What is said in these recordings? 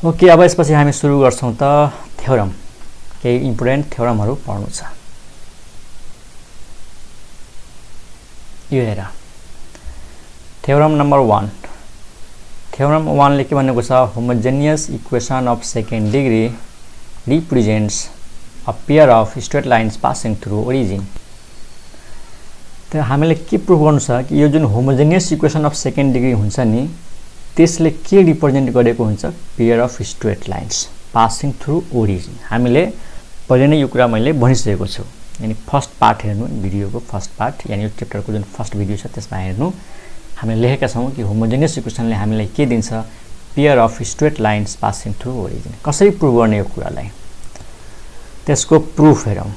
Okay, अब यसपछि हामी सुरु गर्छौं त थ्योरम। केही इम्पोर्टेन्ट थ्योरमहरु पढ्नु छ। यो हेर, थ्योरम नम्बर 1। थ्योरम 1 ले के भनेको छ, homogeneous equation of second degree represents a pair of straight lines passing through origin. त हामीले के प्रुभ गर्नु छ कि यो जुन homogeneous equation of second degree हुन्छ नि, त्यसले के रिप्रेजेन्ट गरेको हुन्छ, pair of straight lines passing through origin. हामीले पहिले नै यो कुरा मैले भनिसकेको छु, यानी फर्स्ट पार्ट हेर्नु, भिडियोको फर्स्ट पार्ट, यानी यो च्याप्टरको जुन फर्स्ट भिडियो छ त्यसमा हेर्नु। हामीले लेखेका छौं कि होमोजेनियस इक्वेसनले हामीलाई के दिन्छ, pair of straight lines passing through origin. कसरी प्रुभ गर्ने यो कुरालाई, त्यसको प्रुफ हेरौं।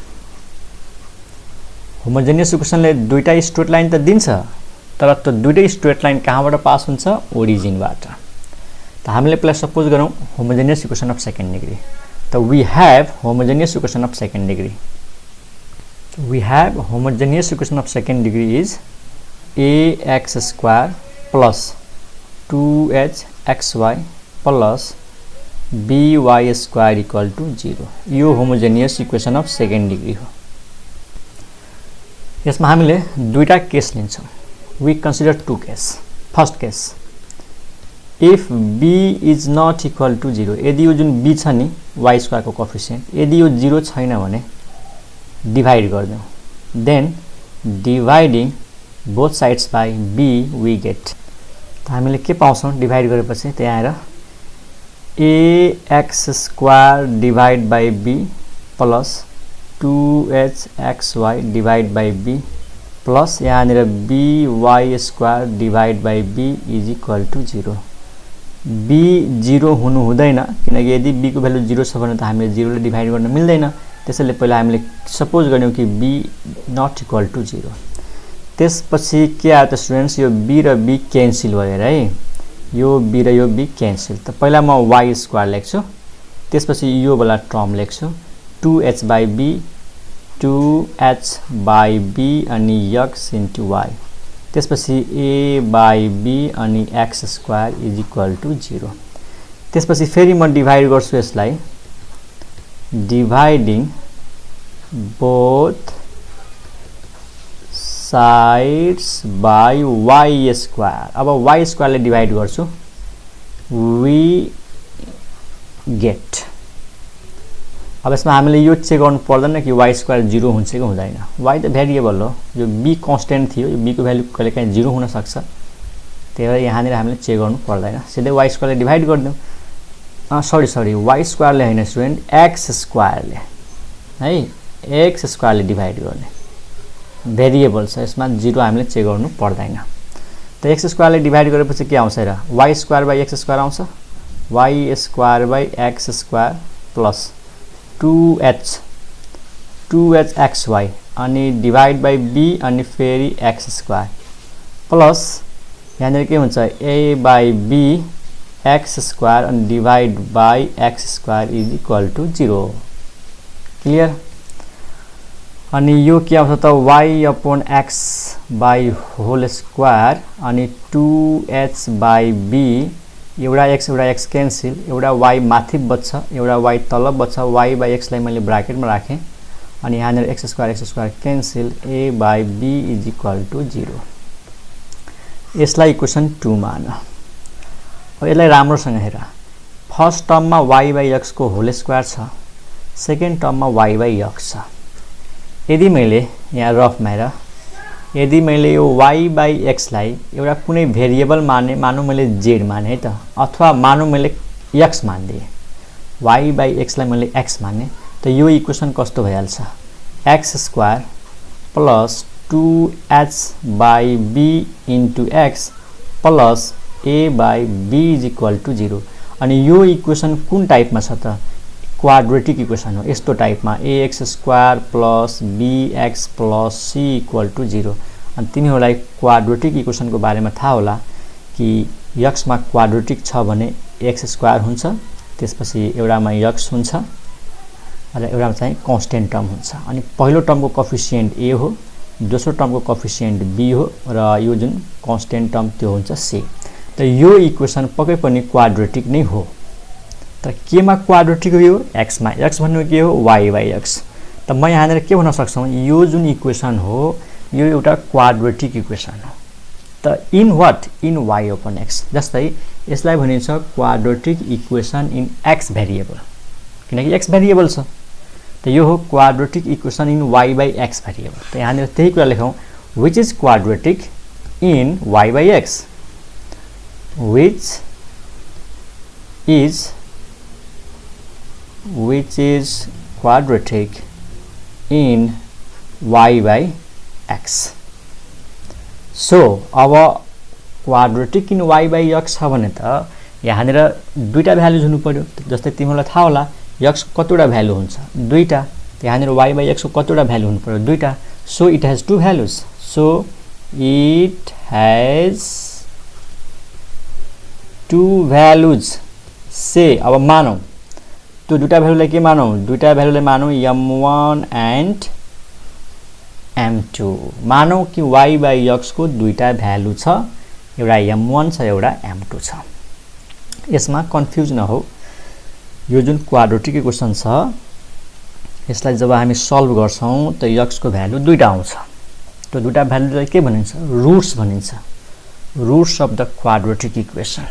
होमोजेनियस इक्वेसनले दुईटा स्ट्रेट लाइन त दिन्छ, तर त्यो दुईटै स्ट्रेट लाइन कहाँबाट पास हुन्छ, ओरिजिनबाट। त हामीले पहिला सपोज गरौं homogeneous equation of second degree. त we have homogeneous equation of second degree. We have homogeneous equation of second degree is ax square plus 2hxy plus by square equal to 0। यो homogeneous equation of second degree हो। यसमा हामीले दुईटा case लिन्छौं। We consider two case। First case, if b is not equal to 0, यदि यो जुन b छ नि y square को कोएफिसिएन्ट, यदि यो 0 छैन भने डिवाइड गर्दियौ, then dividing both sides by b we get। त हामीले के पाउँछौं डिवाइड गरेपछि, त्यहाँ आएर ax square divide by b plus 2hxy divide by b plus यहाँनिर by square divide by b is equal to 0। b 0 हुनु हुँदैन, किनकि यदि b को भ्यालु 0 छ भने त हामीले 0 ले डिवाइड गर्न मिल्दैन। त्यसैले पहिला हामीले सपोज गर्यौं कि b नट इक्वल टु 0। त्यसपछि के आयो त स्टुडेन्ट्स, यो b र b क्यान्सल भयो है, यो b र यो b क्यान्सल। त पहिला म y स्क्वायर लेख्छु, त्यसपछि यो वाला टर्म लेख्छु 2h by b, 2h by b अनि x इन्टु y, त्यसपछि a बाइ b अनि x square is equal to 0। त्यसपछि फेरि म डिवाइड गर्छु यसलाई, dividing both sides by y square। अब y square ले डिवाइड गर्छु, we get। अब यसमा हामीले यो चेक गर्नु पर्दैन कि y square 0 हुन्छ कि हुँदैन, y त भेरिएबल हो, यो b कन्स्टेन्ट थियो, यो b को भ्यालु कहिलेकाहीँ 0 हुन सक्छ, त्यही भएर यहाँनिर हामीले चेक गर्नु पर्दैन, सिधै y square ले डिवाइड गर्दियौ। सरी y स्क्वायर ले हैन स्टुडेन्ट, x स्क्वायर ले है, x स्क्वायर ले डिवाइड गर्ने, भेरिएबल छ यसमा 0 हामीले चेक गर्नु पर्दैन। त x स्क्वायर ले डिवाइड गरेपछि के आउँछ र, y square by x square आउँछ, y square by x square plus 2hxy अनि डिवाइड बाइ b अनि फेरि x स्क्वायर प्लस यहाँनिर के हुन्छ, a by b x square and divide by x square is equal to 0। Clear. अनि यो के आउँछ त y upon x by whole square अनि 2h बाइ b, एउटा x क्यान्सल, एउटा y माथि बच्छ, एउटा y तल बच्छ, y बाइ x लाई मैले ब्राकेटमा राखे, अनि यहाँनिर x square cancel, a by b is equal to 0। यसलाई इक्वेसन 2 मान। अब यसलाई राम्रोसँग हेर, फर्स्ट टर्ममा y बाइ x को होल स्क्वायर छ, सेकेन्ड टर्ममा y बाइ x छ। यदि मैले यहाँ रफमा हेर, यदि मैले यो y बाइ x लाई एउटा कुनै भेरिएबल माने, मानौ मैले z माने है त, अथवा मानौ मैले x मानिदिए, y बाइ x लाई मैले x माने, त यो इक्वेसन कस्तो भइहाल्छ, x square plus 2h by b into x plus a by b is equal to 0। अनि यो इक्वेसन कुन टाइपमा छ त, क्वाड्रेटिक इक्वेसन हो, यस्तो टाइपमा ax square plus bx plus c equal to 0। अनि तिमीहरूलाई क्वाड्रेटिक इक्वेसनको बारेमा थाहा होला कि x मा क्वाड्रेटिक छ भने x स्क्वायर हुन्छ, त्यसपछि एउटामा x हुन्छ र एउटामा चाहिँ कन्स्टेन्ट टर्म हुन्छ। अनि पहिलो टर्मको कोएफिसिएन्ट a हो, दोस्रो टर्मको कोएफिसिएन्ट b हो, र यो जुन कन्स्टेन्ट टर्म त्यो हुन्छ c। त यो इक्वेसन पक्कै पनि क्वाड्रेटिक नै हो। तर केमा क्वाड्रेटिक हो यो x मा x भन्नु के हो y/x त म यहाँनिर के भन्न सक्छौं यो जुन इक्वेसन हो यो एउटा क्वाड्रेटिक इक्वेसन हो त इन व्हाट इन y/x जस्तै यसलाई भनिन्छ quadratic equation in x variable किनकि x भेरिएबल छ त यो हो quadratic equation in y/x variable त यहाँनिर त्यही कुरा लेखौं which is quadratic in y/x which is quadratic in y/x so अब क्वाड्रेटिक इन y/x छ भने त यहाँनिर दुईटा भ्यालुज हुनु पर्यो जस्तै तिमीलाई थाहा होला x कतिवटा भ्यालु हुन्छ दुईटा यहाँनिर y/x को कतिवटा भ्यालु हुनु पर्यो दुईटा so it has two values so it has two values say अब मानौ त्यो दुईटा भ्यालुलाई के मानौ दुईटा भ्यालुलाई मानौ m1 and m2 मानौ कि y/x को दुईटा भ्यालु छ एउटा m1 छ एउटा m2 छ यसमा कन्फ्युज नहो यो जुन क्वाड्रेटिक इक्वेसन छ यसलाई जब हामी सल्भ गर्छौं त x को भ्यालु दुईटा आउँछ त्यो दुईटा भ्यालुलाई के भनिन्छ रुट्स भनिन्छ roots of the quadratic equation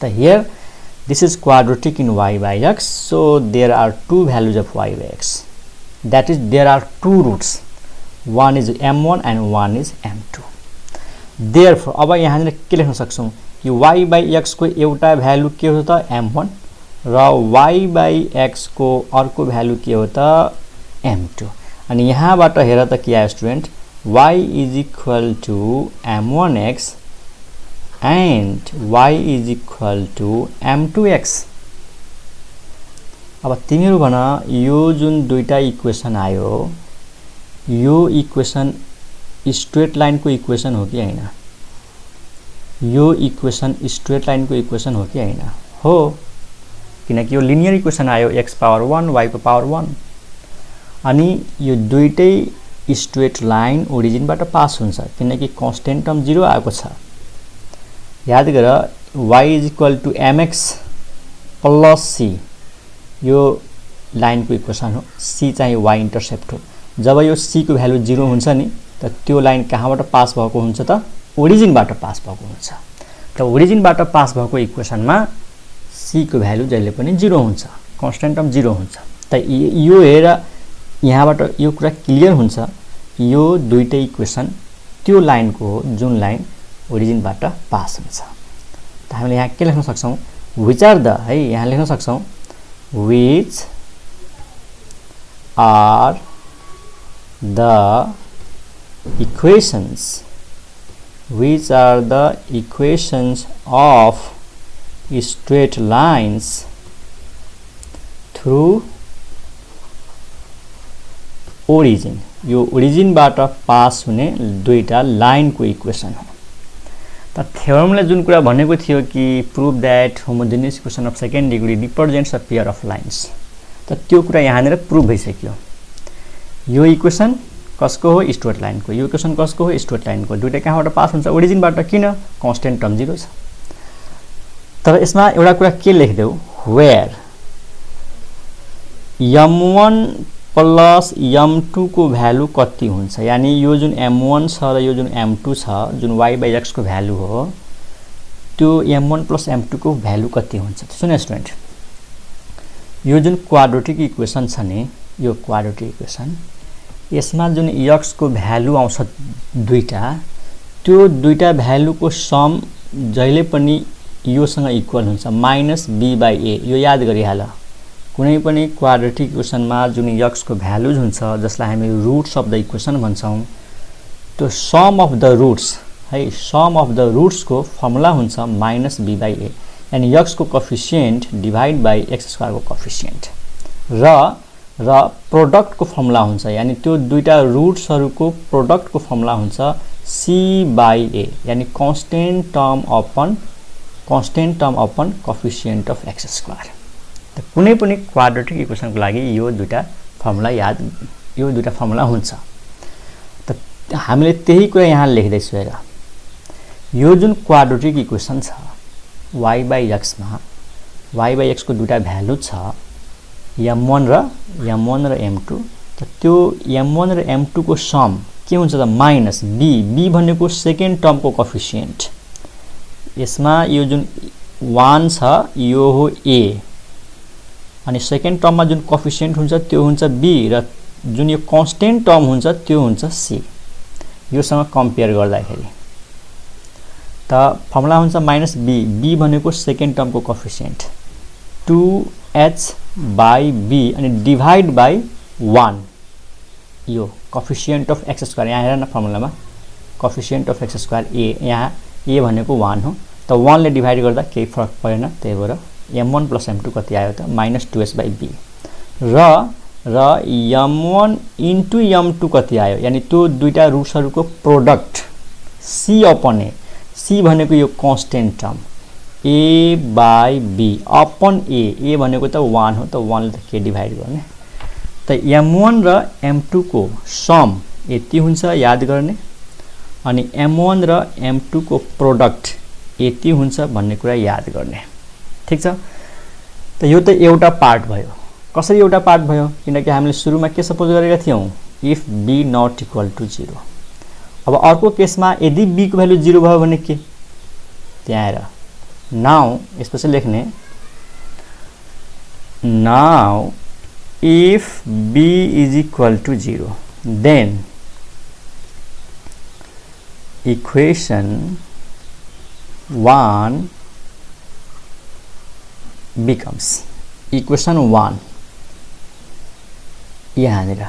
त here this is quadratic in y/x so there are two values of y/x that is there are two roots one is m1 and one is m2 therefore अब यहाँनिर के लेख्न सक्छौं कि y/x को एउटा value के हो त m1 र y/x को अर्को भ्यालु के हो त m2 अनि यहाँबाट हेर त के आयो student y is equal to m1x and y is equal to m2x अब तिमीहरु भन यो जुन दुईटा इक्वेसन आयो यो इक्वेसन स्ट्रेट लाइन को इक्वेसन हो कि हैन यो इक्वेसन स्ट्रेट लाइन को इक्वेसन हो कि हैन हो किनकि यो लिनियर इक्वेसन आयो x पावर 1 y को पावर 1 अनि यो दुईटै स्ट्रेट लाइन ओरिजिनबाट पास हुन्छ किनकि कांस्टेन्ट टर्म 0 आएको छ याद गर y is equal to mx plus c यो लाइन को इक्वेसन हो c चाहिँ y इन्टरसेप्ट हो जब यो c को भ्यालु 0 हुन्छ नि त त्यो लाइन कहाँबाट पास भएको हुन्छ त ओरिजिनबाट पास भएको हुन्छ त ओरिजिनबाट पास भएको इक्वेसनमा c को भ्यालु जहिले पनि 0 हुन्छ कांस्टेन्ट टर्म 0 हुन्छ त यो हेर यहाँबाट यो कुरा क्लियर हुन्छ यो दुईटै इक्वेसन त्यो लाइन को हो जुन लाइन ओरिजिनबाट पास हुन्छ त हामीले यहाँ के लेख्न सक्छौं which are the है यहाँ लेख्न सक्छौं which are the equations of straight lines through origin यो ओरिजिनबाट पास हुने दुईटा लाइन को इक्वेसन हो त थ्योरमले जुन कुरा भनेको थियो कि prove that homogeneous equation of second degree represents a pair of lines त त्यो कुरा यहाँनिर प्रूभ भइसक्यो यो इक्वेसन कसको हो स्ट्रेट लाइन को यो इक्वेसन कसको हो स्ट्रेट लाइन को दुईटा कहाँबाट पास हुन्छ ओरिजिनबाट किन कांस्टेन्ट टर्म 0 छ तर यसमा एउटा कुरा के लेख्देऊ वेयर m1 प्लस m2 को भ्यालु कति हुन्छ यानी यो जुन m1 छ र यो जुन m2 छ जुन y/x को भ्यालु हो त्यो m1 प्लस m2 को भ्यालु कति हुन्छ सुन स्टुडेन्ट यो जुन क्वाड्रेटिक इक्वेसन छ नि यो क्वाड्रेटिक इक्वेसन यसमा जुन x को भ्यालु आउँछ दुईटा त्यो दुईटा भ्यालु को सम जहिले पनि योसँग इक्वल हुन्छ -b/a यो याद गरिहाल कुनै पनि क्वाड्रेटिक इक्वेसनमा जुन x को भ्यालुज हुन्छ जसलाई हामी रुट्स अफ द इक्वेसन भन्छौं त्यो सम अफ द रुट्स है सम अफ द रुट्स को फर्मुला हुन्छ -b/a यानी x को कोएफिसिएन्ट डिवाइड बाइ x² को कोएफिसिएन्ट र प्रोडक्ट को फर्मुला हुन्छ यानी त्यो दुईटा रुट्सहरुको प्रोडक्ट को फर्मुला हुन्छ c/a यानी constant term upon coefficient of x²। त कुनै पनि क्वाड्रेटिक इक्वेसन को लागि यो दुईटा फर्मुला हुन्छ। त हामीले त्यही कुरा यहाँ लेख्दै छु हेर यो जुन क्वाड्रेटिक इक्वेसन छ y/x मा y by x को दुईटा भ्यालु छ m1 र m2 त त्यो m1 र m2 को सम के हुन्छ त माइनस b भनेको सेकेन्ड टर्मको कोएफिसिएन्ट यसमा यो जुन 1 छ यो हो a अनि सेकेन्ड टर्ममा जुन कोएफिसिएन्ट हुन्छ त्यो हुन्छ b र जुन यो कन्स्टेन्ट टर्म हुन्छ त्यो हुन्छ c योसँग कम्पेयर गर्दाखेरि त फर्मुला हुन्छ माइनस b भनेको सेकेन्ड टर्मको कोएफिसिएन्ट 2h by b अनि डिभाइड बाइ 1 यो कोएफिसिएन्ट अफ x स्क्वायर यहाँ हेर न फर्मुलामा coefficient of x square a यहाँ a भनेको 1 हो त 1 ले डिभाइड गर्दा केही फरक परेन त्यही भएर m1 + m2 कति आयो त -2h by b र m1 into m2 कति आयो यानी त्यो दुईटा रुट्सहरुको product c upon a c भनेको यो constant term a by b upon a भनेको त 1 हो त 1 ले त के डिभाइड गर्ने त m1 र m2 को सम यति हुन्छ याद गर्ने अनि m1 र m2 को प्रोडक्ट यति हुन्छ भन्ने कुरा याद गर्ने ठीक छ त यो त एउटा पार्ट भयो कसरी एउटा पार्ट भयो किनकि हामीले सुरुमा के सपोज गरेका थियौ if b not equal to 0 अब अर्को केसमा यदि b को भ्यालु 0 भयो भने के त्यहाँ हेर नाउ यसपछि लेख्ने now if b is equal to 0 then equation 1 becomes equation 1 यहाँनिर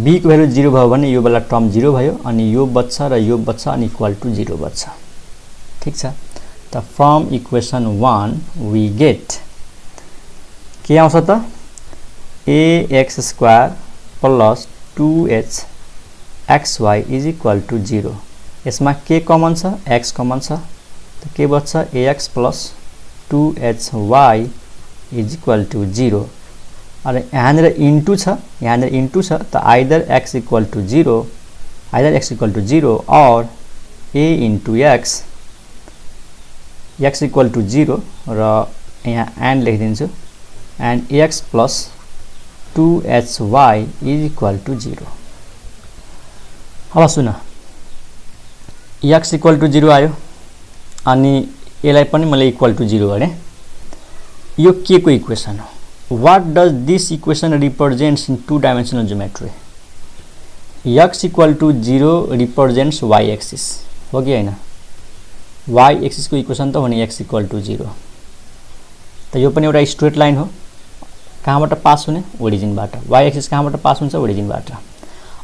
b को भ्यालु 0 भयो भने यो वाला टर्म 0 भयो अनि यो बच्छ र यो बच्छ अनि इक्वल टु 0 बच्छ ठीक छ त फ्रम इक्वेसन 1 we get के आउँछ त ax² plus 2h xy is equal to 0 यसमा के कमन छ x कमन छ त के बच्छ ax plus 2hy is equal to 0 अनि यहाँनिर इन्टु छ त either x equal to 0 or a into x equal to 0 र यहाँ and लेखिदिन्छु and ax plus 2hy is equal to 0 अब सुन x equal to 0 आयो अनि यसलाई पनि मैले equal to 0 गरे यो के को इक्वेसन हो What does this equation represents in two-dimensional geometry? x equal to 0 represents y-axis. हो कि हैन? y-axis को इक्वेसन त हो नि x equal to 0. त यो पनि एउटा स्ट्रेट लाइन हो. कहाँबाट पास हुने? ओरिजिनबाट. y-axis कहाँबाट पास हुन्छ? ओरिजिनबाट.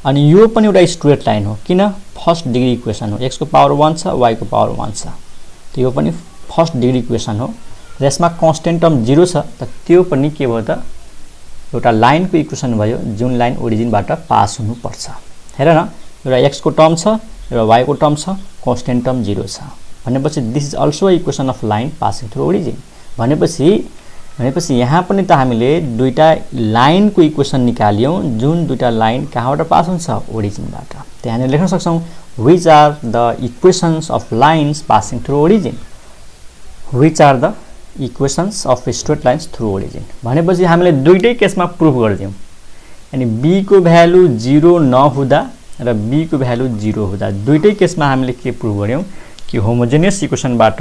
अनि यो पनि एउटा स्ट्रेट लाइन हो. किन? फर्स्ट डिग्री इक्वेसन हो. x को पावर 1 छ, y को पावर 1 छ. त यो पनि फर्स्ट डिग्री इक्वेसन हो. यसमा कन्स्टेन्ट टर्म 0 छ त त्यो पनि के भयो त एउटा लाइन को इक्वेसन भयो जुन लाइन ओरिजिनबाट पास हुनु पर्छ हेर न एउटा x को टर्म छ एउटा y को टर्म छ कन्स्टेन्ट टर्म 0 छ भनेपछि this is also a equation of line passing through origin भनेपछि यहाँ पनि त हामीले दुईटा लाइन को इक्वेसन निकाल्यौं जुन दुईटा लाइन कहाँबाट पास हुन्छ ओरिजिनबाट त यहाँ लेख्न सक्छौं which are the equations of lines passing through origin which are the equations of straight lines through origin भनेपछि हामीले दुईटै केसमा प्रुफ गर्दियौं अनि b को भ्यालु 0 नहुँदा र b को भ्यालु 0 हुँदा दुईटै केसमा हामीले के प्रुफ गर्यौं कि होमोजेनियस इक्वेसनबाट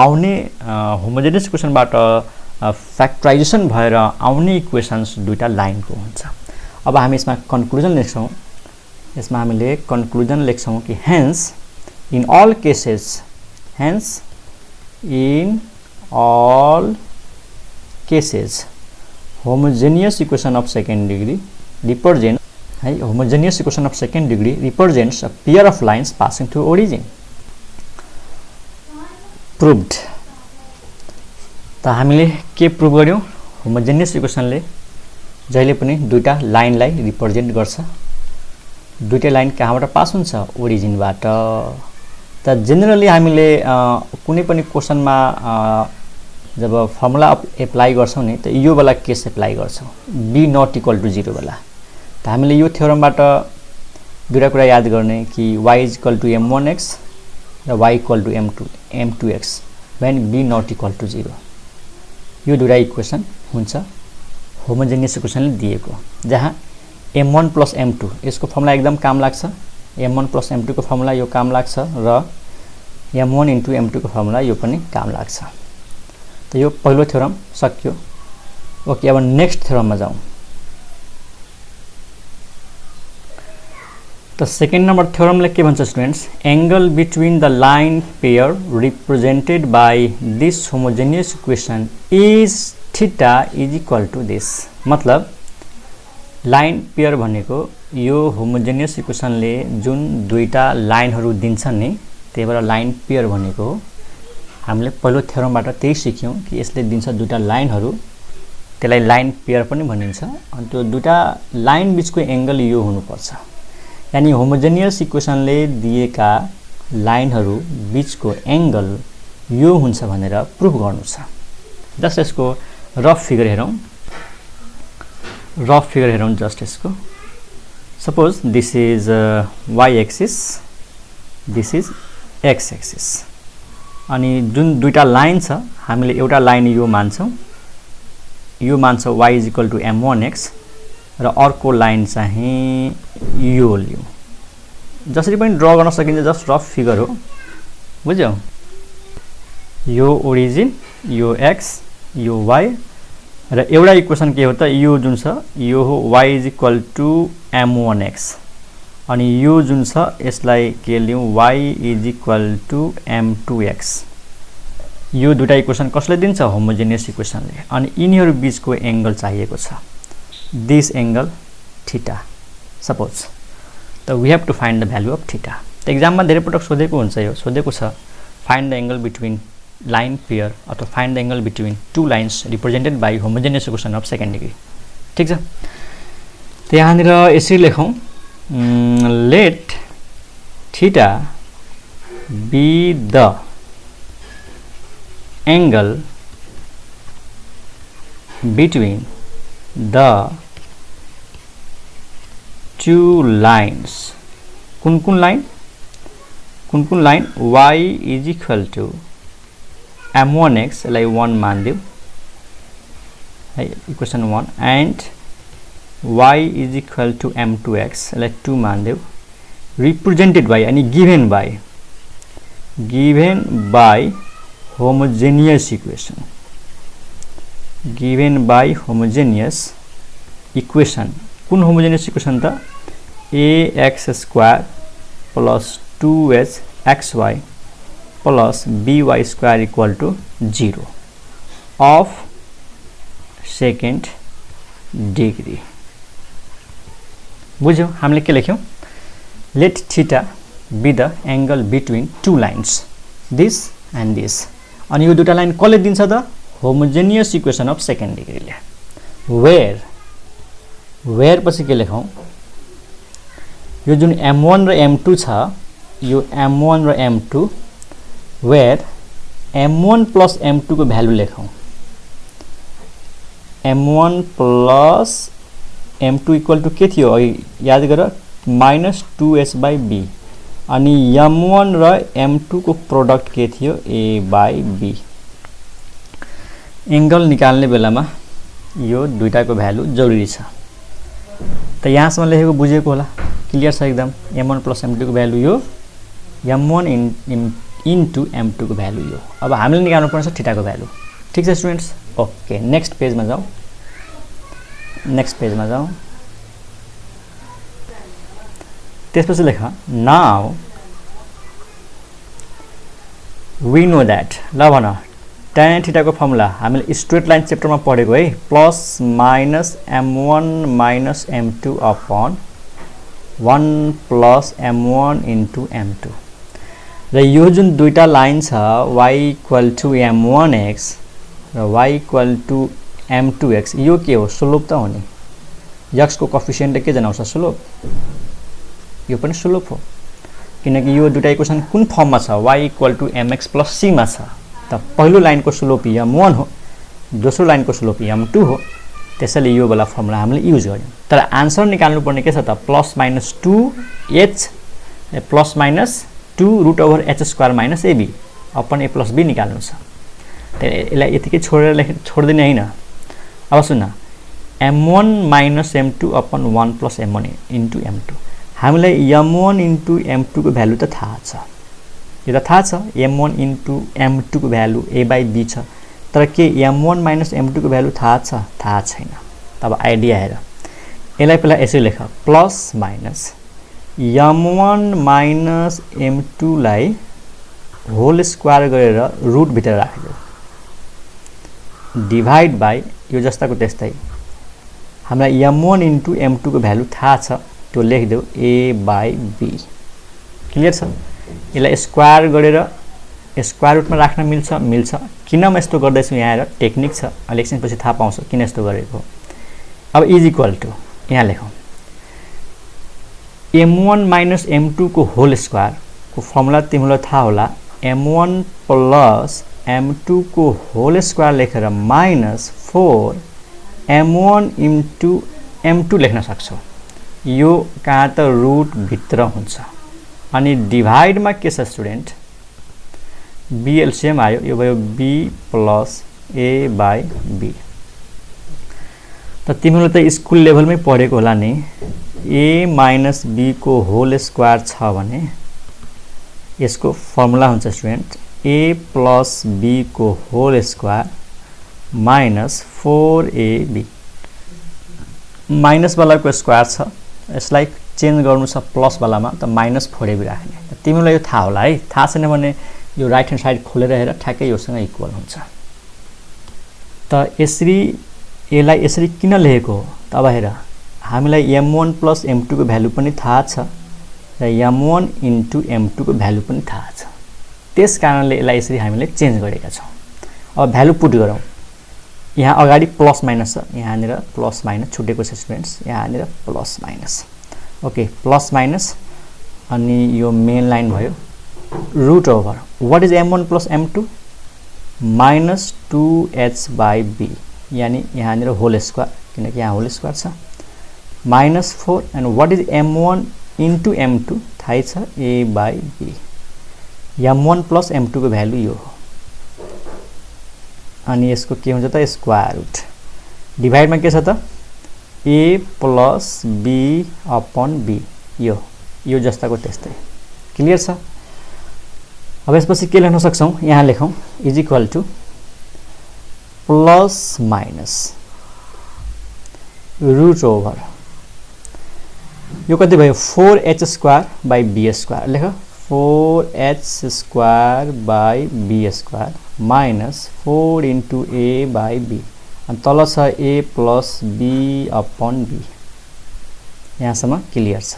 आउने होमोजेनियस इक्वेसनबाट फ्याक्टराइजेसन भएर आउने इक्वेशन्स दुईटा लाइनको हुन्छ अब हामी यसमा कन्क्लुजन लेख्छौं यसमा हामीले कन्क्लुजन लेख्छौं कि hence in all cases homogeneous equation of second degree represents a pair of lines passing through origin proved त हामीले के प्रुभ गर्यौं होमोजेनियस इक्वेसनले जहिले पनि दुईटा लाइनलाई रिप्रेजेन्ट गर्छ दुईटा लाइन कहाँबाट पास हुन्छ ओरिजिनबाट त जेनरली हामीले कुनै पनि क्वेशनमा जब फर्मुला एप्लाई गर्छौं नि त यो वाला केस एप्लाई गर्छौं b not equal to 0 वाला त हामीले यो थ्योरमबाट दुईटा कुरा याद गर्ने कि y is equal to m1x र y equal to m2x when b not equal to 0 यो दुईटा इक्वेसन हुन्छ होमोजेनियस इक्वेसनले दिएको, जहाँ m1 + m2 यसको फर्मुला एकदम काम लाग्छ, m1 + m2 को फर्मुला यो काम लाग्छ र m1 * m2 को फर्मुला यो पनि काम लाग्छ। त यो पहिलो थ्योरम सक्यो। ओके, अब नेक्स्ट थ्योरममा जाउँ। त सेकेन्ड नम्बर थ्योरमले के भन्छ students, angle between the line pair represented by this homogeneous equation is theta is equal to this. मतलब लाइन पेयर भनेको यो होमोजेनियस इक्वेसनले जुन दुईटा लाइनहरु दिन्छ नि, त्यही भएर लाइन पेयर भनेको हो। हामीले पहिलो थ्योरमबाट त्यही सिक्यौं कि यसले दिन्छ दुईटा लाइनहरु, त्यसलाई लाइन पेयर पनि भनिन्छ। अनि त्यो दुईटा लाइन बीचको एंगल यो हुनुपर्छ। यानी होमोजेनियस इक्वेसनले दिएका लाइनहरु बीचको एंगल यो हुन्छ भनेर प्रुफ गर्नु छ। जस्ट यसको रफ फिगर हेरौं जस्ट यसको। Suppose this is y axis, this is x axis. अनि जुन दुईटा लाइन छ हामीले एउटा लाइन यो मान्छौं y = m1x र अर्को लाइन चाहिँ यो लियौं। जसरी पनि ड्रा गर्न सकिन्छ, जस्ट रफ फिगर हो, बुझ्यौ। यो ओरिजिन, यो x, यो y र एउटा इक्वेसन के हो त, यो जुन छ यो हो y = m1x अनि यो जुन छ यसलाई के लियौं y = m2x। यो दुईटा इक्वेसन कसले दिन्छ, होमोजेनियस इक्वेसनले। अनि यिनीहरु बीचको एंगल चाहिएको छ, दिस एंगल थीटा सपोज। त we have to find the value of theta. त एक्जाममा धेरै पटक सोधेको हुन्छ, यो सोधेको छ find the angle between line pair अथवा find the angle between two lines represented by homogeneous equation of second degree. ठीक छ, त यहाँनिर यसरी लेखौं, let theta be the angle between the two lines। कुन लाइन y = m1x लाई 1 मान दिउ है, इक्वेसन 1 एन्ड y = m2x लाई 2 मान दिउ, रिप्रेजेन्टेड बाई अनि गिभन बाई होमोजेनियस इक्वेसन, कुन होमोजेनियस इक्वेसन त, ax² + 2hxy + by² = 0 of second degree. बुझ्यौ, हामीले के लेख्यौं, let theta be the angle between two lines, this and this. अनि यो दुईटा लाइन कसले दिन्छ त, होमोजेनियस इक्वेसन अफ सेकेन्ड डिग्रीले। वेयर पछि के लेखौं, यो जुन m1 र m2 छ, यो m1 र m2, वेयर m1 + m2 को भ्यालु लेखौं, m1 + m2 = के थियो याद गर, -2h/b। अनि m1 र m2 को प्रोडक्ट के थियो, a/b। एंगल निकाल्ने बेलामा यो दुईटाको भ्यालु जरुरी छ। त यहाँसम्म लेखेको बुझेको होला, क्लियर छ एकदम। m1 + m2 को भ्यालु यो, m1 * m2 को भ्यालु यो। अब हामीले निकाल्नु पर्छ थीटा को भ्यालु। ठीक छ स्टुडेन्ट्स, ओके नेक्स्ट पेजमा जाउँ। त्यसपछि लेख, नाउ वी नो दैट, ल भन tan थीटा को फर्मुला हामीले स्ट्रेट लाइन च्याप्टरमा पढेको है, +- m1 - m2 upon 1 + m1 * m2। र यो जुन दुईटा लाइन छ y = m1x र y = m2x, यो के हो, स्लोप त हो नि। x को कोएफिसिएन्टले के जनाउँछ, स्लोप। यो पनि स्लोप हो, किनकि यो दुईटा इक्वेसन कुन फर्ममा छ, y = mx + c मा छ। त पहिलो लाइनको स्लोप m1 हो, दोस्रो लाइनको स्लोप m2 हो, त्यसैले यो वाला फर्मुला हामीले युज गर्यौं। तर आन्सर निकाल्नु पर्ने के छ त, +-2h +-2 √h² - ab upon a + b निकाल्नु छ। यसलाई यतिकै छोड्दिने हैन। अब सुन्न, m1 - m2 upon 1 + m1 * m2। हामीलाई m1 * m2 को भ्यालु त थाहा छ, यो त थाहा छ। m1 * m2 को भ्यालु a/b छ, तर के m1 - m2 को भ्यालु थाहा छ? थाहा छैन। तब आइडिया हेर, यसलाई पहिला यसरी लेख, प्लस माइनस m1 - m2 लाई होल स्क्वायर गरेर रुट भित्र राख्दियो, डिभाइड बाइ यो जस्ताको त्यस्तै हामीलाई m1 * m2 को भ्यालु थाहा छ, त्यो लेखिदेऊ a/b। क्लियर छ? यसलाई स्क्वायर गरेर स्क्वायर रुटमा राख्न मिल्छ। किन म यस्तो गर्दैछु यहाँ हेर, टेक्निक छ, अहिले एकछिनपछि थाहा पाउँछ किन यस्तो गरेको। अब इज इक्वल टु यहाँ लेखौँ, m1 - m2 को होल स्क्वायर को फर्मुला तिमीलाई थाहा होला, m1 + m2 को होल स्क्वायर लेखेर -4 m1 * m2 लेख्न सक्छौ। यो कहाँ त रुट भित्र हुन्छ। अनि डिभाइडमा के छ स्टुडेन्ट, b एलसीएम आयो, यो भयो b + a/b। त तिमीले त स्कुल लेभलमै पढेको होला नि, a - b को होल स्क्वायर छ भने यसको फर्मुला हुन्छ स्टुडेन्ट a + b को होल स्क्वायर -4ab। माइनस वालाको स्क्वायर छ, यसलाई चेन्ज गर्नु छ प्लस वालामा, त -4ab राख्ने। तिमीलाई यो थाहा होला है, थाहा छैन भने यो राइट ह्यान्ड साइड खोलेर हेर, ठ्याक्कै योसँग इक्वल हुन्छ। त यसलाई यसरी किन लेखेको हो त? अब हेर, हामीलाई m1 + m2 को भ्यालु पनि थाहा छ र m1 * m2 को भ्यालु पनि थाहा छ, त्यस कारणले यसलाई यसरी हामीले चेन्ज गरेका छौँ। अब भ्यालु पुट गरौँ, यहाँ अगाडि प्लस माइनस छ, यहाँनिर प्लस माइनस छुटेको छ स्टुडेन्ट्स, यहाँनिर plus minus. Okay, plus minus अनि यो मेन लाइन भयो, root over what is m1 + m2 -2h/b, यानी यहाँनिर होल स्क्वायर, किनकि यहाँ होल स्क्वायर छ, -4 and what is m1 * m2 थाहै छ a/b। m1 + m2 को भ्यालु यो हो। अनि यसको के हुन्छ त स्क्वायर रुट, डिभाइडमा के छ त a + b/b, यो जस्ताको त्यस्तै। क्लियर छ? अब यसपछि के लेख्न सक्छौँ, यहाँ लेखौँ is equal to plus minus root over, यो कति भयो 4h² / b², लेख 4h² / b² -4 * a/b, अनि तल छ a + b/b। यहाँसम्म क्लियर छ?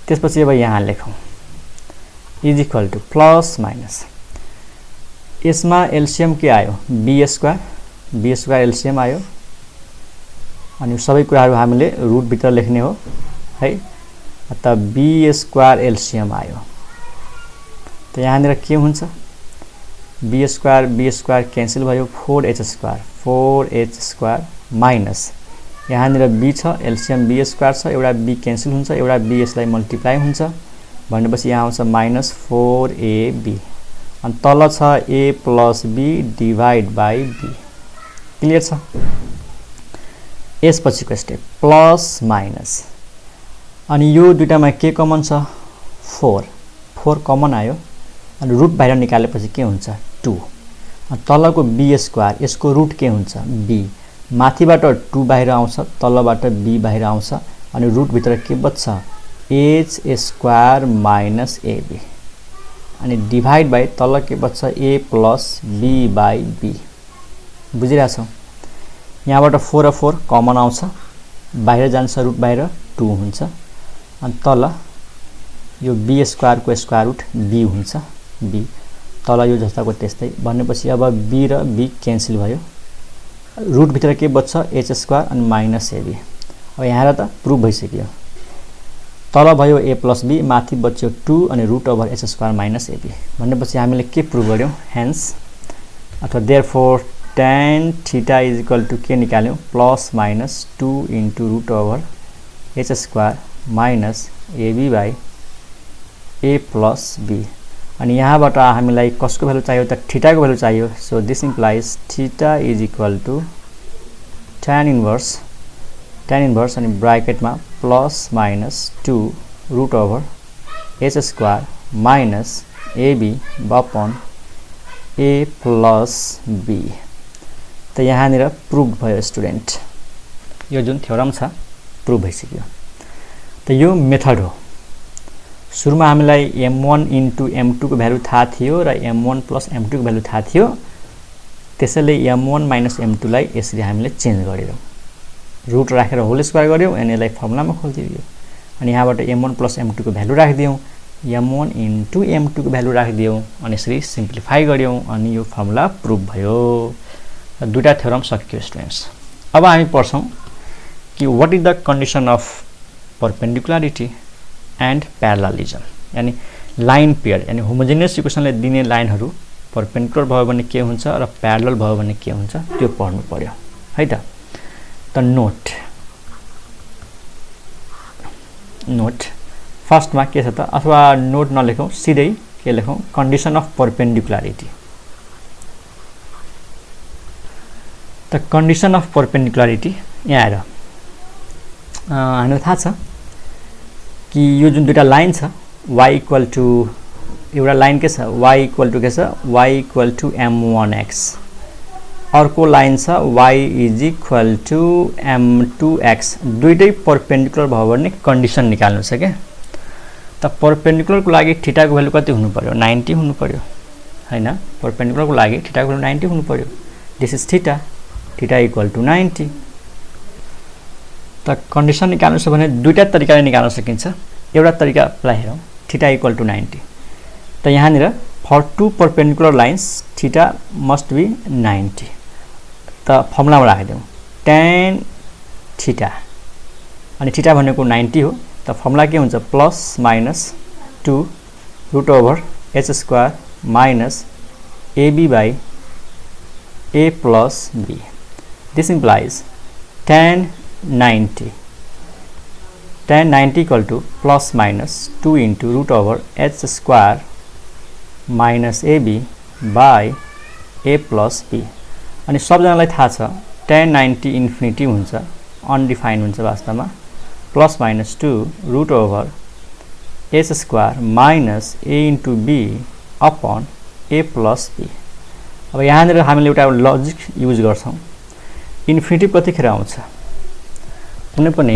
त्यसपछि अब यहाँ लेखौँ is equal to plus minus, यसमा एलसीएम के आयो b² एलसीएम आयो, अनि सबै कुराहरू हामीले रुट भित्र लेख्ने हो है। त b² एलसीएम आयो, त यहाँनिर के हुन्छ, b² क्यान्सल भयो, 4h² माइनस यहाँनिर b छ, एलसीएम b² छ, एउटा b क्यान्सल हुन्छ, एउटा b यसलाई मल्टिप्लाई हुन्छ भनेपछि यहाँ आउँछ -4ab, अनि तल छ a + b divide by b। Clear छ? यसपछिको स्टेप प्लस माइनस, अनि यो दुईटामा के कमन छ 4 कमन आयो, अनि रुट बाहिर निकालेपछि के हुन्छ 2, अनि तलको b², यसको रुट के हुन्छ b, माथिबाट 2 बाहिर आउँछ, तलबाट b बाहिर आउँछ, अनि रुट भित्र के बच्छ h² - ab, अनि डिभाइड बाइ तल के बच्छ a + b/b। बुझिरहेछौ? यहाँबाट 4 र 4 कमन आउँछ, बाहिर जान्छ, रुट बाहिर 2 हुन्छ, अनि तल यो b² को स्क्वायर रुट b हुन्छ, b तल यो जस्ताको त्यस्तै भनेपछि अब b र b क्यान्सल भयो, रुट भित्र के बच्छ h² अनि -ab। अब यहाँ त प्रुभ भइसक्यो, तल भयो a + b, माथि बच्यो 2 अनि रुट ओभर h² -ab भनेपछि हामीले के प्रुभ गर्यौं, हेन्स अथवा therefore tan θ is equal to के निकाल्यौं +-2 * root over h² - ab/a + b। अनि यहाँबाट हामीलाई कसको भ्यालु चाहियो त थीटाको भ्यालु चाहियो so this implies theta is equal to tan inverse अनि ब्र्याकेटमा plus minus 2 root over h square minus ab upon a plus b त यहाँनिर प्रुभ भयो स्टुडेन्ट यो जुन थ्योरम छ प्रुभ भइसक्यो त यो मेथड हो सुरुमा हामीलाई m1 इन्टु m2 को भ्यालु थाहा थियो र m1 प्लस m2 को भ्यालु थाहा थियो त्यसैले m1 माइनस m2 लाई यसरी हामीले चेन्ज गरिदियौ रुट राखेर होल स्क्वायर गर्यौ अनि यसलाई फर्मुलामा खोल्दियौ अनि यहाँबाट m1 प्लस m2 को भ्यालु राखिदियौ m1 इन्टु m2 को भ्यालु राखिदियौ अनि यसरी सिम्प्लिफाई गर्यौ अनि यो फर्मुला प्रुभ भयो र दुईटा थ्योरम सकियो स्टुडेन्ट्स अब हामी पढ्छौं कि what is the condition of perpendicularity and parallelism यानी लाइन पेयर यानी होमोजेनियस इक्वेसनले दिने लाइनहरु परपेन्डिकुलर भयो भने के हुन्छ र प्यारलल भयो भने के हुन्छ त्यो पढ्नु पर्यो है त नोट फर्स्टमा के छ त अथवा नोट नलेखौं सिधै के लेखौं कन्डिसन अफ परपेन्डिकुलरिटी त कन्डिसन अफ परपेन्डिकुलरिटी यहाँ आएर हामीलाई थाहा छ कि यो जुन दुईटा लाइन छ y इक्वल टु एउटा लाइन के छ y इक्वल टु के छ y इक्वल टु m1x अर्को लाइन छ y is equal to m2x दुईटै परपेन्डिकुलर भयो भने कन्डिसन निकाल्नु छ के त परपेन्डिकुलर को लागि थीटा को भ्यालु कति हुनु पर्यो 90 हुनु पर्यो हैन परपेन्डिकुलर को लागि थीटा को भ्यालु 90 हुनु पर्यो this is theta equal to 90 त कन्डिसन निकाल्नु छ भने दुईटा तरिकाले निकाल्न सकिन्छ एउटा तरिकालाई हेरौं थीटा इक्वल टु 90 त यहाँनिर for two perpendicular lines theta must be 90 त फर्मुलामा राखिदेऊ tan थीटा अनि थीटा भनेको 90 हो त फर्मुला के हुन्छ plus minus 2 root over h square minus ab by a plus b this implies tan 90 equal to plus minus 2 into root over h square minus ab by a plus b अनि सबजनालाई थाहा छ tan 90 infinity हुन्छ undefined हुन्छ वास्तवमा plus minus 2 root over h square minus a into b upon a plus b अब यहाँनिर हामीले एउटा लजिक युज गर्छौं इन्फिनिटी कतिखेर आउँछ कुनै पनि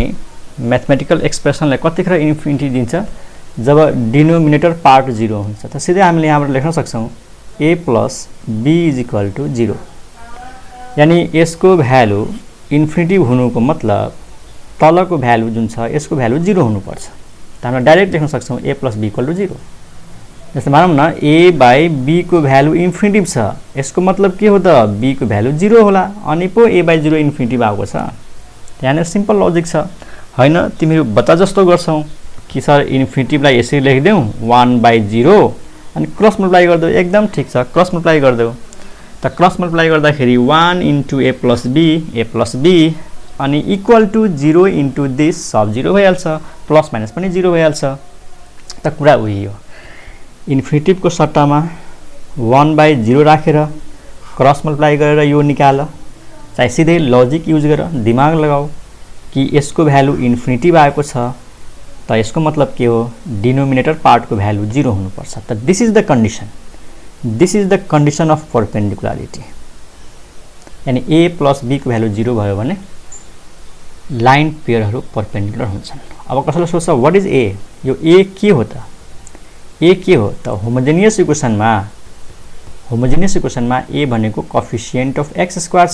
म्याथमेटिकल एक्सप्रेसनलाई कतिखेर इन्फिनिटी दिन्छ जब डिनोमिनेटर पार्ट 0 हुन्छ त सिधै हामीले यहाँबाट लेख्न सक्छौं a plus b is equal to 0 यानी यसको भ्यालु इन्फिनिटी हुनुको मतलब तलको भ्यालु जुन छ यसको भ्यालु 0 हुनुपर्छ त हामीले डाइरेक्ट लेख्न सक्छौं a plus b equal to 0 जस्तै मानौं न a बाइ b को भ्यालु इन्फिनिटी छ यसको मतलब के हो त b को भ्यालु 0 होला अनि पो a बाइ 0 इन्फिनिटी भएको छ यहाँ सिम्पल लजिक छ हैन तिमीहरु बच्चा जस्तो गर्छौ कि सर इन्फिनिटीलाई यसरी लेखिदेऊ 1/0 अनि क्रस मल्टिप्लाई गर्दै एकदम ठीक छ क्रस मल्टिप्लाई गर्दै त क्रस मल्टिप्लाई गर्दाखेरि 1 इन्टु a प्लस b अनि इक्वल टु 0 इन्टु दिस सब 0 भइहाल्छ प्लस माइनस पनि 0 भइहाल्छ त कुरा उही हो इन्फिनिटीको सट्टामा 1/0 राखेर क्रस मल्टिप्लाई गरेर यो निकाल चाहे सिधै लजिक युज गर दिमाग लगाऊ कि यसको भ्यालु इन्फिनिटी भएको छ त यसको मतलब के हो डिनोमिनेटर पार्ट को भ्यालु 0 हुनुपर्छ त this is the condition of perpendicularity यानी a प्लस b को भ्यालु 0 भयो भने लाइन पेयरहरु परपेन्डिकुलर हुन्छन् अब कसैले सोच्छ व्हाट इज a यो a के हो त होमोजेनियस इक्वेसनमा a भनेको कोएफिसिएन्ट अफ x स्क्वायर छ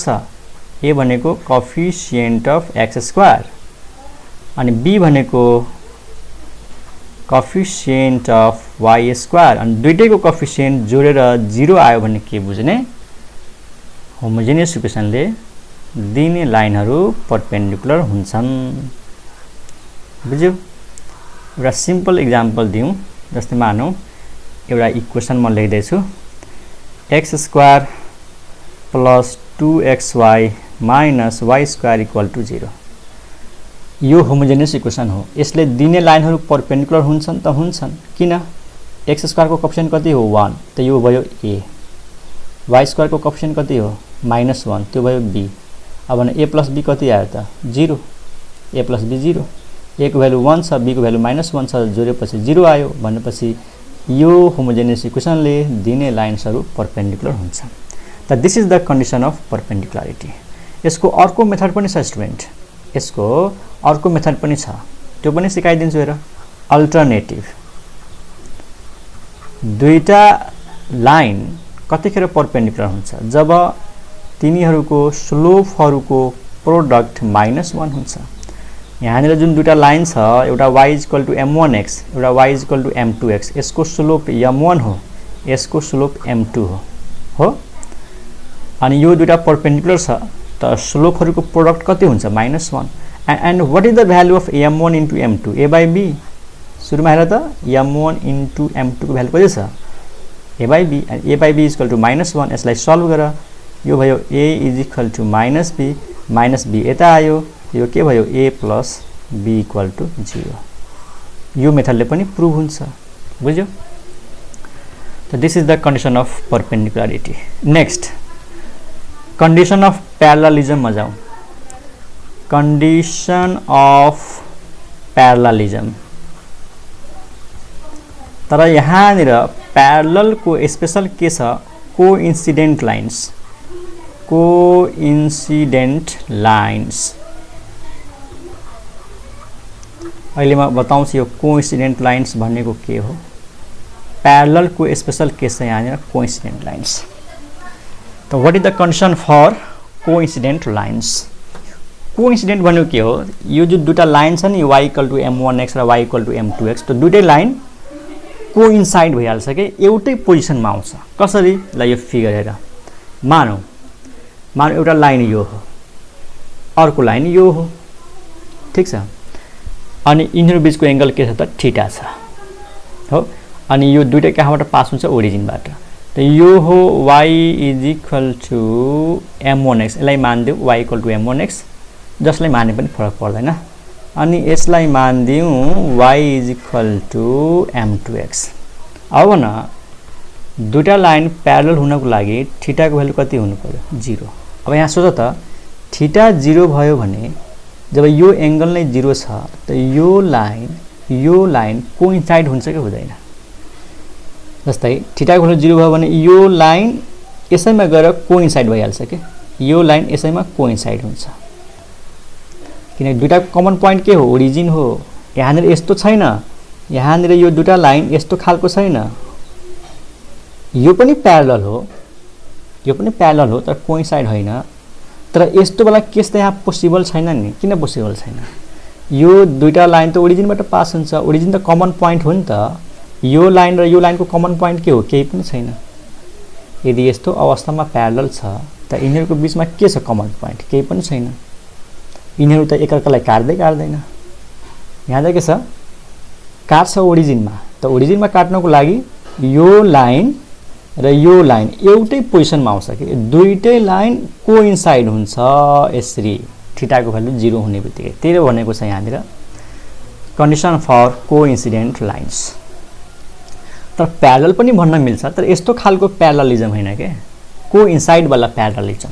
a भनेको कोएफिसिएन्ट अफ x स्क्वायर अनि b भनेको कोएफिसिएन्ट अफ y स्क्वायर अनि दुईटैको कोएफिसिएन्ट जोडेर 0 आयो भने के बुझ्ने होमोजेनियस इक्वेसनले दिने लाइनहरु परपेन्डिकुलर हुन्छन् बुझ्यौ एउटा सिम्पल एक्जाम्पल दिउँ जस्तै मानौं एउटा इक्वेसन म लेख्दै छु x square plus 2xy minus y square equal to 0 यो होमोजेनियस इक्वेसन हो यसले दिने लाइनहरु परपेन्डिकुलर हुन्छन् त हुन्छन् किन एक्स स्क्वायर को कोएफिशिएन्ट कति हो 1 त यो भयो a, y स्क्वायर को कोएफिशिएन्ट कति हो -1 त्यो भयो b। अब भने a + b कति आयो त 0, a + b 0, a को भ्यालु 1 छ, b को भ्यालु -1 छ, जोडेपछि 0 आयो भनेपछि यो होमोजेनियस इक्वेसनले दिने लाइन्सहरु परपेन्डिकुलर हुन्छ। त this is the condition of perpendicularity. यसको अर्को मेथड पनि छ स्टुडेन्ट, यसको अर्को मेथड पनि छ, त्यो पनि सिकाइदिन्छु हेर। अल्टरनेटिभ दुईटा लाइन कतिखेर परपेन्डिकुलर हुन्छ जब तिनीहरुको स्लोपहरुको प्रोडक्ट -1 हुन्छ। यहाँनिर जुन दुईटा लाइन छ, एउटा y = m1x, एउटा y = m2x, यसको स्लोप m1 हो, यसको स्लोप m2 हो। अनि यो दुईटा परपेन्डिकुलर छ त स्लोपहरुको प्रोडक्ट कति हुन्छ -1। And what is the value of m1 * m2 a/b। सुरुमा हेर त m1 * m2 को भ्यालु कति छ a/b, and a/b = -1। यसलाई सल्भ गर, यो भयो a = -b, b यता आयो, यो के भयो a + b = 0। यो मेथडले पनि प्रुभ हुन्छ, बुझ्यो? त this is the condition of perpendicularity. Next condition of parallelism में जाऊँ। कंडीशन ऑफ पैरेललिज्म तर यहाँ पैरेलल को स्पेशल के छ कोइन्सिडेंट लाइन्स। कोइन्सिडेंट लाइन्स अहिले म बताउँछु यो कोइन्सिडेंट लाइन्स भनेको के हो। पैरेलल को स्पेशल केस छ यहाँ कोइन्सिडेंट लाइन्स। तो what is the condition for coincident lines. Coincident भनेको के हो, यो जो दुईटा लाइन छ नि y = m1x र y = m2x, तो दुईटै लाइन कोइन्साइड भइहाल्छ के एउटै पोजिसनमा आउँछ। कसरी ल यो फिगर हेर, मानौ एउटा लाइन यो हो, अर्को लाइन यो हो, ठीक छ। अनि यिनीहरु बीचको एंगल के छ त थीटा छ हो। अनि यो दुईटै कहाँबाट पास हुन्छ ओरिजिनबाट। तो यो हो y = m1x, यसलाई मान्दियौ y = m1x, जसलाई माने पनि फरक पर्दैन। अनि यसलाई मान्दियौ y = m2x। अब न दुईटा लाइन प्यारलल हुनको लागि थीटा को भ्यालु कति हुनु पर्यो 0। अब यहाँ सोच त थीटा 0 भयो भने जब यो एंगल नै 0 छ त यो लाइन कोइन्साइड हुन्छ कि हुँदैन। जस्तै थीटा को भ्यालु 0 भयो भने यो लाइन यसैमा गएर कोइन्साइड भइहाल्छ के, यो लाइन यसैमा कोइन्साइड हुन्छ। किनकि दुईटा कमन पोइन्ट के हो ओरिजिन हो। यहाँनिर यस्तो छैन, यहाँनिर यो दुईटा लाइन यस्तो खालको छैन। यो पनि प्यारलल हो, यो पनि प्यारलल हो तर कोइन्साइड होइन। तर यस्तो वाला केस त यहाँ पोसिबल छैन नि। किन पोसिबल छैन? यो दुईटा लाइन त ओरिजिनबाट पास हुन्छ, ओरिजिन त कमन पोइन्ट हो नि त। यो लाइन र यो लाइनको कमन पोइन्ट के हो, केही पनि छैन। यदि यस्तो अवस्थामा प्यारलल छ त यिनीहरुको बीचमा के छ कमन पोइन्ट, केही पनि छैन। यिनीहरु त एकअर्कालाई काट्दैन। यहाँ त के छ काट्छ ओरिजिनमा। त ओरिजिनमा काट्नको लागि यो लाइन र यो लाइन एउटै पोजिसनमा आउँछ कि दुईटै लाइन कोइन्साइड हुन्छ यसरी थीटा को भ्यालु 0 हुने बित्तिकै। त्यही भनेको छ यहाँनिर कन्डिसन फर कोइन्सिडेन्ट लाइन्स। तर प्यारलल पनि भन्न मिल्छ, तर यस्तो खालको प्यारललिज्म हैन के, कोइन्साइड वाला प्यारललिज्म।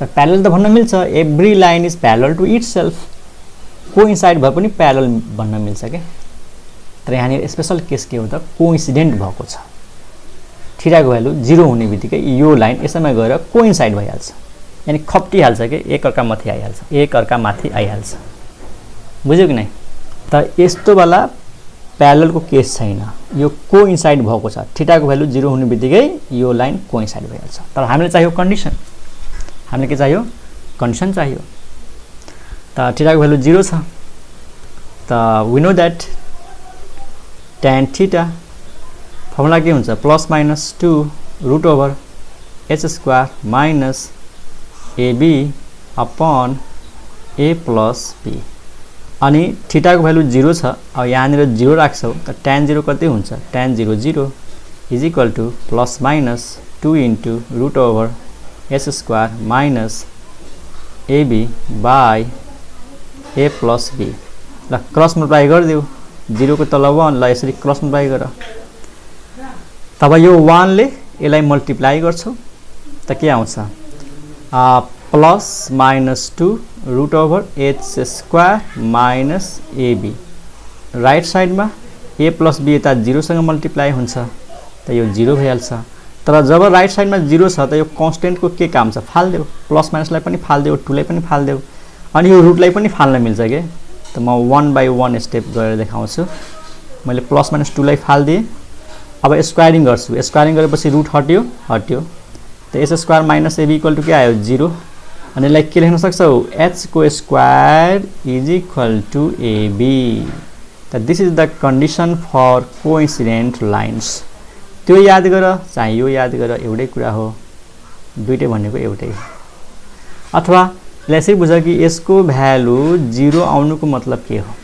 तर प्यारलल त भन्न मिल्छ, every line is parallel to itself. Coincide भए पनि प्यारलल भन्न मिल्छ के। तर यहाँ स्पेशल केस के हो त कोइन्सिडेन्ट भएको छ। थीटा को भ्यालु 0 हुने बित्तिकै यो लाइन यसैमा गएर कोइन्साइड भइहाल्छ, यानी खप्टिहाल्छ के, एकअर्का माथि आइहाल्छ। बुझ्यो कि नै? त यस्तो वाला प्यारलल को केस छैन, यो कोइन्साइड भएको छ। थीटा को भ्यालु 0 हुने बित्तिकै यो लाइन कोइन्साइड भइहाल्छ। तर हामीले चाहियो कन्डिसन, हामीले के चाहियो कन्डिसन चाहियो। त थीटा को भ्यालु 0 छ। त we know that tan theta formula के हुन्छ +- 2 √h² - ab upon a + b। अनि थीटा को भ्यालु 0 छ। अब यहाँनिर 0 राख्छौ त tan 0 कति हुन्छ, tan 0 0 is equal to +- 2 * √h² - ab by a + b। ल क्रस मल्टिप्लाई गरिदेऊ, 0 को तल 1, ल यसरी क्रस मल्टिप्लाई गर तब यो 1 ले यसलाई मल्टिप्लाई गर्छौ त के आउँछ plus minus 2 root over h square minus ab right साइडमा a प्लस b यता 0 सँग मल्टिप्लाई हुन्छ त यो 0 भइहाल्छ तर जब राइट साइडमा 0 छ त यो कन्स्टेन्टको के काम छ फाल्देऊ प्लस माइनसलाई पनि फाल्देऊ 2 लाई पनि फाल्देऊ अनि यो रुटलाई पनि फाल्न मिल्छ के त म 1 बाइ 1 स्टेप गरेर देखाउँछु मैले प्लस माइनस 2 लाई फाल्दिए अब स्क्वायरिङ गर्छु स्क्वायरिङ गरेपछि रुट हट्यो त s square minus ab equal to के आयो 0 अनि यसलाई के लेख्न सक्छौ h को square is equal to ab त this is the condition for coincident lines त्यो याद गर चाहे यो याद गर एउटै कुरा हो दुईटै भनेको एउटै अथवा यसलाई यसरी बुझ कि यसको भ्यालु 0 आउनुको मतलब के हो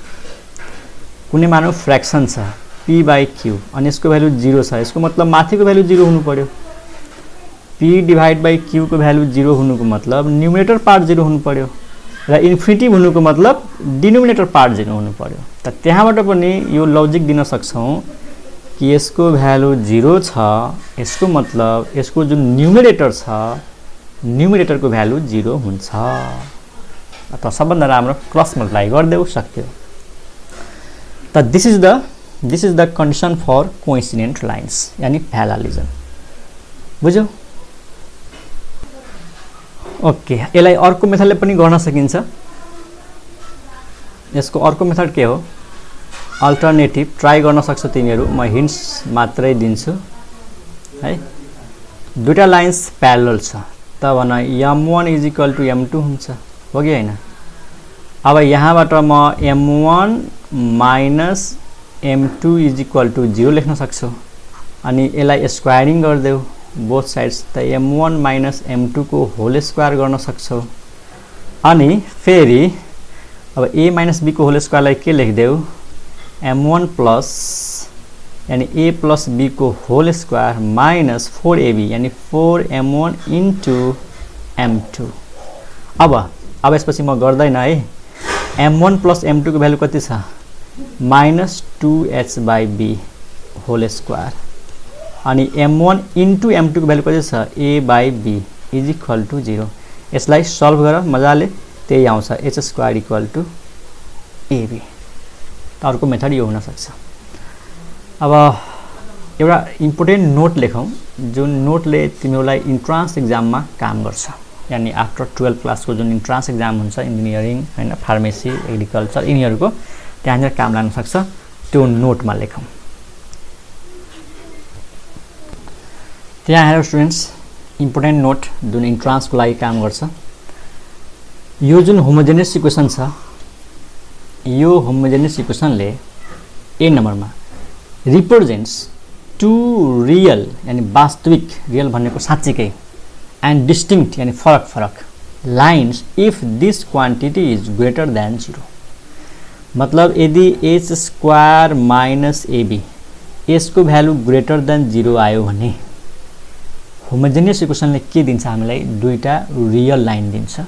कुनै मानौ फ्र्याक्सन छ p बाइ q अनि यसको भ्यालु 0 छ यसको मतलब माथिको भ्यालु 0 हुनु पर्यो p डिभाइड बाइ q को भ्यालु 0 हुनुको मतलब न्युमरेटर पार्ट 0 हुनु पर्यो र इन्फिनिटी हुनुको मतलब डिनोमिनेटर पार्ट 0 हुनु पर्यो त त्यहाँबाट पनि यो लजिक दिन सक्छौ कि यसको भ्यालु 0 छ यसको मतलब यसको जुन न्युमरेटर छ न्युमरेटरको भ्यालु 0 हुन्छ अथवा सबभन्दा राम्रो क्रस मल्टिप्लाई गर्देऊ सक्यो त this is the condition for coincident lines यानी प्यारालिजम बुझ्यौ ओके यसलाई अर्को मेथडले पनि गर्न सकिन्छ यसको अर्को मेथड के हो अल्टरनेटिभ ट्राई गर्न सक्छौ तिमीहरु म हिन्ट्स मात्रै दिन्छु है दुईटा लाइन्स प्यारलल छ त भन m1 is equal to m2 हुन्छ हो कि हैन अब यहाँबाट म m1 minus m2 is equal to 0 लेख्न सक्छु अनि यसलाई स्क्वायरिङ गर्देऊ बोथ साइड्स त m1 माइनस m2 को होल स्क्वायर गर्न सक्छौ अनि फेरि अब a माइनस b को होल स्क्वायरलाई के लेख्देऊ m1 प्लस यानी a प्लस b को होल स्क्वायर माइनस 4ab यानी 4m1 इन्टु m2 अब यसपछि म गर्दैन है m1 प्लस m2 को भ्यालु कति छ minus 2h by b whole square अनि m1 इन्टु m2 को भ्यालु कति छ a by b is equal to 0 यसलाई सल्भ गर मजाले त्यही आउँछ h square equal to ab अर्को मेथड यो हुन सक्छ अब एउटा इम्पोर्टेन्ट नोट लेखौं जुन नोटले तिमीलाई इन्ट्रान्स एक्जाममा काम गर्छ यानी आफ्टर 12 क्लासको जुन इन्ट्रान्स एक्जाम हुन्छ इन्जिनियरिङ हैन फार्मेसी एग्रिकल्चर यिनीहरुको त्यहाँनिर काम लाग्न सक्छ त्यो नोटमा लेखौं त्यहाँ हेर स्टुडेन्ट्स इम्पोर्टेन्ट नोट जुन इन्ट्रान्सको लागि काम गर्छ यो जुन होमोजेनियस इक्वेसन छ यो होमोजेनियस इक्वेसनले ए नम्बरमा रिप्रेजेन्ट्स टु रियल यानी वास्तविक रियल भनेको साच्चीकै एन्ड डिस्टिंक्ट यानी फरक फरक lines if this quantity is greater than 0 मतलब यदि h स्क्वायर माइनस ab यसको भ्यालु ग्रेटर देन 0 आयो भने होमोजेनियस इक्वेसनले के दिन्छ हामीलाई दुईटा रियल लाइन दिन्छ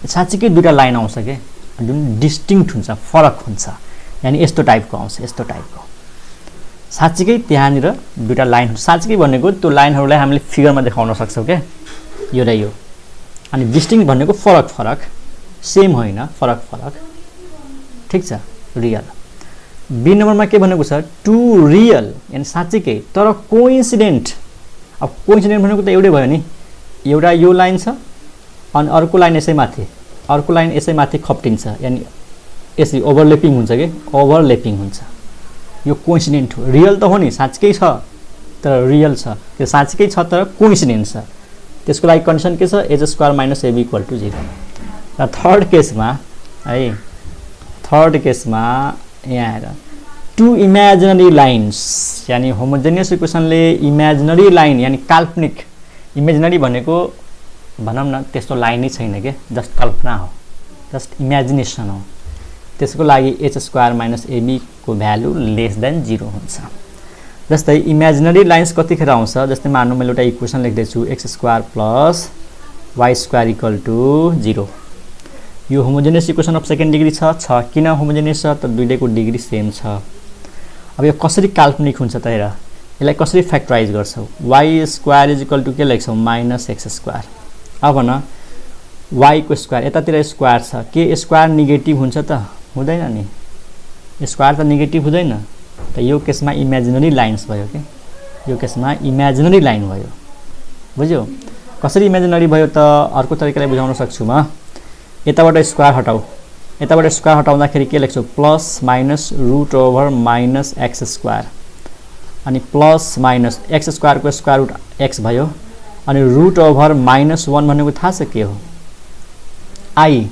साच्चीकै दुईटा लाइन आउँछ के जुन डिस्टिंक्ट हुन्छ फरक हुन्छ यानी यस्तो टाइपको आउँछ यस्तो टाइपको साच्चीकै त्यहाँनिर दुईटा लाइन हुन्छ साच्चीकै भनेको त्यो लाइनहरुलाई हामीले फिगरमा देखाउन सक्छौं के यो र यो अनि डिस्टिंक्ट भनेको फरक फरक सेम होइन फरक फरक ठीक छ रियल बी नम्बरमा के भनेको छ टु रियल यानी साच्चीकै तर कोइन्सिडेन्ट अब कोइन्सिडेन्ट भनेको त एउटै भयो नि एउटा यो लाइन छ अनि अर्को लाइन यसै माथि अर्को लाइन यसै माथि खप्टिन्छ यानी यसरी ओभरल्यापिङ हुन्छ के ओभरल्यापिङ हुन्छ यो कोइन्सिडेन्ट हो रियल त हो नि साच्चीकै छ तर रियल छ त्यो साच्चीकै छ तर कोइन्सिडेन्ट छ त्यसको लागि कन्डिसन के छ h square minus ab equal to 0 र थर्ड केसमा यहाँ हेर टु इमेजिनरी लाइन्स यानी होमोजेनियस इक्वेसनले इमेजिनरी लाइन यानी काल्पनिक इमेजिनरी भनेको भनौं न त्यस्तो लाइन नै छैन के जस्ट कल्पना हो जस्ट इमेजिनेसन हो त्यसको लागि h स्क्वायर माइनस ab को भ्यालु लेस देन 0 हुन्छ जस्तै इमेजिनरी लाइन्स कतिखेर आउँछ जस्तै मानौं मैले एउटा इक्वेसन लेख्दै छु x square plus y square equal to 0 यो homogeneous equation of second degree छ किन होमोजेनियस छ त दुईटैको डिग्री सेम छ अब यो कसरी काल्पनिक हुन्छ त हेर यसलाई कसरी फ्याक्टराइज गर्छौ y square is equal to के लेख्छौ माइनस एक्स स्क्वायर अब न y को स्क्वायर यतातिर स्क्वायर छ के स्क्वायर नेगेटिभ हुन्छ त हुँदैन नि स्क्वायर त नेगेटिभ हुँदैन त यो केसमा इमेजिनरी लाइन्स भयो के यो केसमा इमेजिनरी लाइन भयो बुझ्यौ कसरी इमेजिनरी भयो त अर्को तरिकाले बुझाउन सक्छु म यताबाट स्क्वायर हटाऊ यताबाट स्क्वायर हटाउँदाखेरि के लेख्छौ plus minus root over minus x square अनि प्लस माइनस एक्स स्क्वायर को स्क्वायर रुट एक्स भयो अनि रुट ओभर माइनस 1 भनेको थाहा छ के हो आई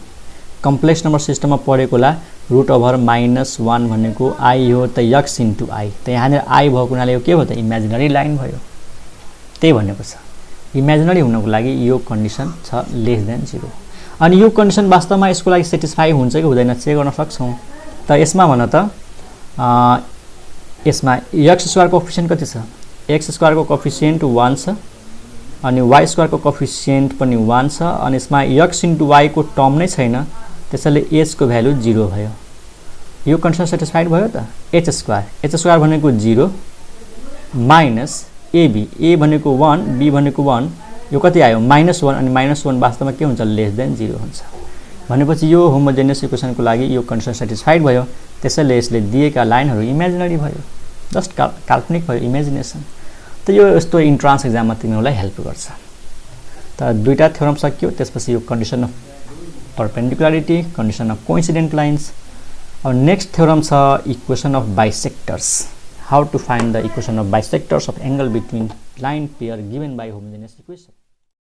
कम्प्लेक्स नम्बर सिस्टममा पढेकोला रुट ओभर माइनस 1 भनेको आई हो त एक्स इन्टु आई त यहाँनिर आई भएको हुनाले यो के भयो त इमेजिनरी लाइन भयो त्यही भनेको छ इमेजिनरी हुनको लागि यो कन्डिसन छ लेस देन 0 अनि यो कन्डिसन वास्तवमा यसको लागि सेटिस्फाई हुन्छ कि हुँदैन चेक गर्न सक्छौं त यसमा भन त यसमा x स्क्वायर कोएफिसिएन्ट कति छ x स्क्वायर को कोएफिसिएन्ट 1 छ अनि y स्क्वायर को कोएफिसिएन्ट पनि 1 छ अनि यसमा x * y को टर्म नै छैन त्यसैले h को भ्यालु 0 भयो यो कन्डिसन सेटिस्फाइड भयो त h स्क्वायर भनेको 0 माइनस ab a भनेको 1 b भनेको 1 यो कति आयो -1 अनि -1 वास्तवमा के हुन्छ लेस देन 0 हुन्छ भनेपछि यो होमोजेनियस इक्वेसनको लागि यो कन्डिसन सेटिस्फाइड भयो त्यसैले यसले दिएका लाइनहरु इमेजिनरी भयो जस्ट काल्पनिक भयो इमेजिनेसन त यो यस्तो इन्ट्रान्स एक्जाममा तिमीलाई हेल्प गर्छ त दुईटा थ्योरम सकियो त्यसपछि यो condition of perpendicularity condition of coincident lines अब नेक्स्ट थ्योरम छ equation of bisectors how to find the equation of bisectors of angle between line pair given by homogeneous equation